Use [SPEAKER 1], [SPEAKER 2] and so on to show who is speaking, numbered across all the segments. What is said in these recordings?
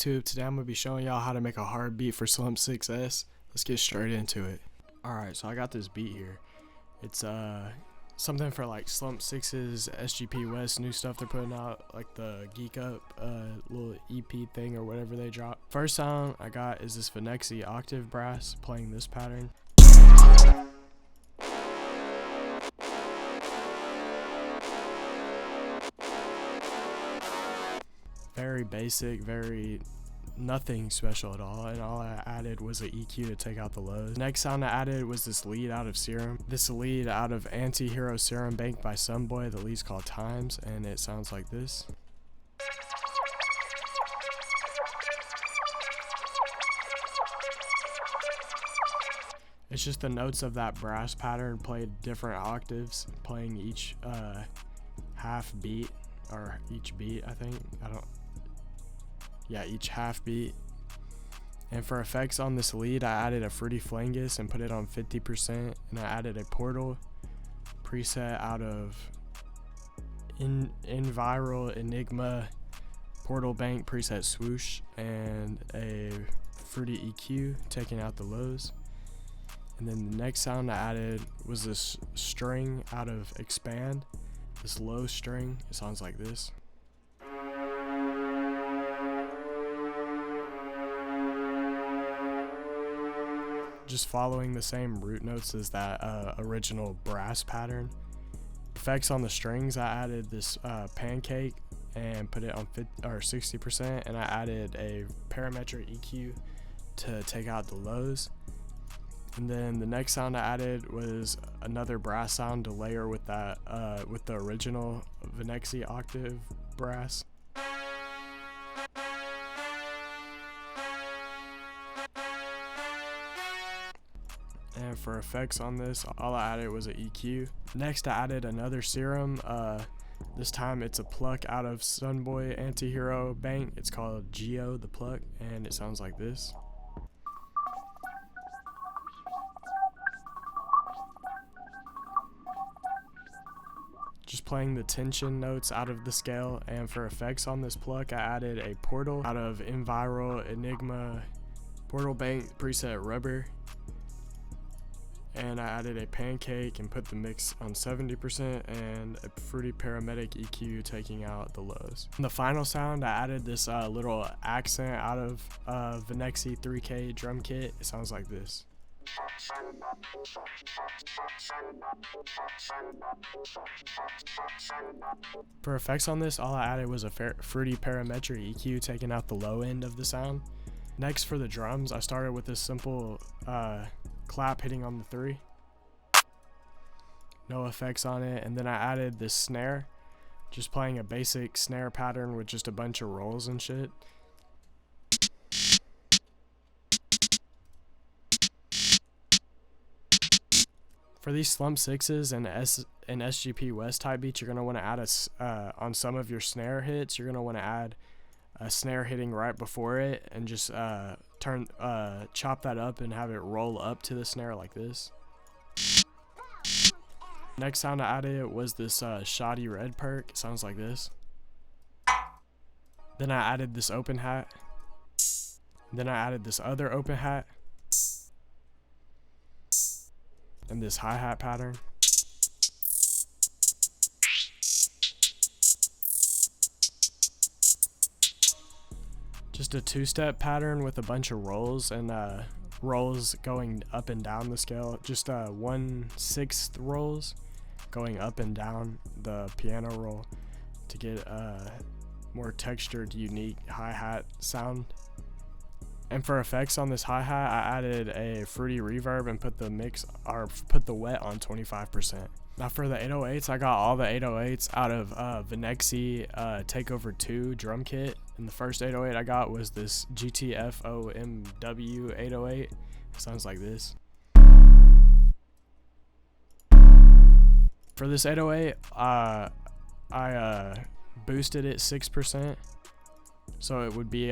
[SPEAKER 1] YouTube? Today I'm going to be showing y'all how to make a hard beat for SLUMP6s. Let's get straight into it. Alright, so I got this beat here. It's something for like SLUMP6s, sgpwes, new stuff they're putting out, like the Geek Up little EP thing or whatever they drop. First sound I got is this Venexi octave brass playing this pattern. Very basic, very nothing special at all, and all I added was an EQ to take out the lows. Next sound I added was this lead out of Serum. This lead out of Anti-Hero Serum Bank by Sunboy. The lead's called Times, and it sounds like this. It's just the notes of that brass pattern played different octaves, playing each half beat, or each beat, I think. Each half beat. And for effects on this lead, I added a Fruity Flangus and put it on 50%, and I added a Portal preset out of Enviral Enigma Portal Bank preset Swoosh, and a Fruity EQ taking out the lows. And then the next sound I added was this string out of Expand, this low string. It sounds like this. Just following the same root notes as that original brass pattern. Effects on the strings, I added this pancake and put it on 60%, and I added a parametric EQ to take out the lows. And then the next sound I added was another brass sound to layer with that with the original Venexi octave brass. And for effects on this, all I added was an EQ. Next I added another Serum. This time it's a pluck out of Sunboy Anti-Hero Bank. It's called Geo the Pluck, and it sounds like this. Just playing the tension notes out of the scale. And for effects on this pluck, I added a Portal out of Enviral Enigma Portal Bank preset Rubber, and I added a pancake and put the mix on 70%, and a Fruity Paramedic EQ taking out the lows. In the final sound, I added this little accent out of Venexi 3K drum kit. It sounds like this. For effects on this, all I added was a Fruity Parametric EQ taking out the low end of the sound. Next, for the drums, I started with this simple clap hitting on the 3. No effects on it. And then I added this snare, just playing a basic snare pattern with just a bunch of rolls and shit. For these SLUMP6s and sgpwes type beats, you're going to want to add on some of your snare hits, you're going to want to add a snare hitting right before it, and just chop that up and have it roll up to the snare like this. Next sound I added was this shoddy red perk. It sounds like this. Then I added this open hat. Then I added this other open hat, and this hi-hat pattern. Just a two-step pattern with a bunch of rolls, and rolls going up and down the scale. Just 1/6 rolls going up and down the piano roll to get a more textured, unique hi-hat sound. And for effects on this hi-hat, I added a Fruity reverb and put the wet on 25%. Now for the 808s, I got all the 808s out of Venexi Takeover 2 drum kit. And the first 808 I got was this GTFOMW 808. It sounds like this. For this 808, I boosted it 6%. So it would be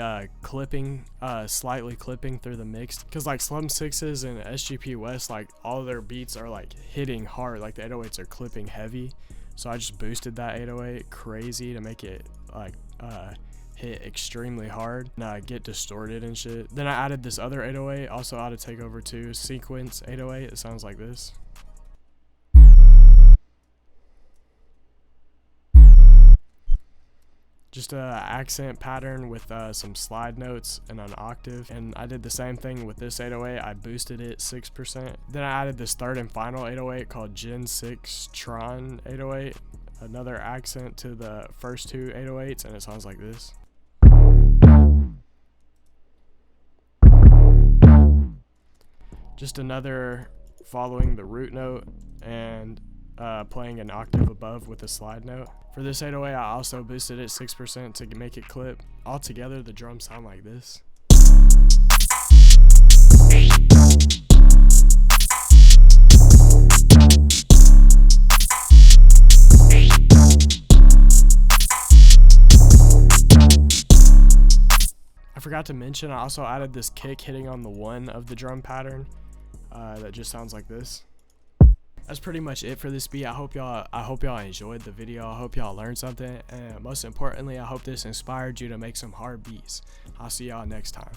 [SPEAKER 1] slightly clipping through the mix, because like SLUMP6s and sgpwes, like all their beats are like hitting hard, like the 808s are clipping heavy. So I just boosted that 808 crazy to make it like hit extremely hard and get distorted and shit. Then I added this other 808, also out of Takeover 2, sequence 808. It sounds like this. Just a accent pattern with some slide notes and an octave. And I did the same thing with this 808. I boosted it 6%. Then I added this third and final 808 called Gen 6 Tron 808. Another accent to the first two 808s, and it sounds like this. Just another following the root note and playing an octave above with a slide note. For this 808, I also boosted it 6% to make it clip. Altogether, the drums sound like this. I forgot to mention, I also added this kick hitting on the 1 of the drum pattern that just sounds like this. That's pretty much it for this beat. I hope y'all enjoyed the video. I hope y'all learned something, and most importantly, I hope this inspired you to make some hard beats. I'll see y'all next time.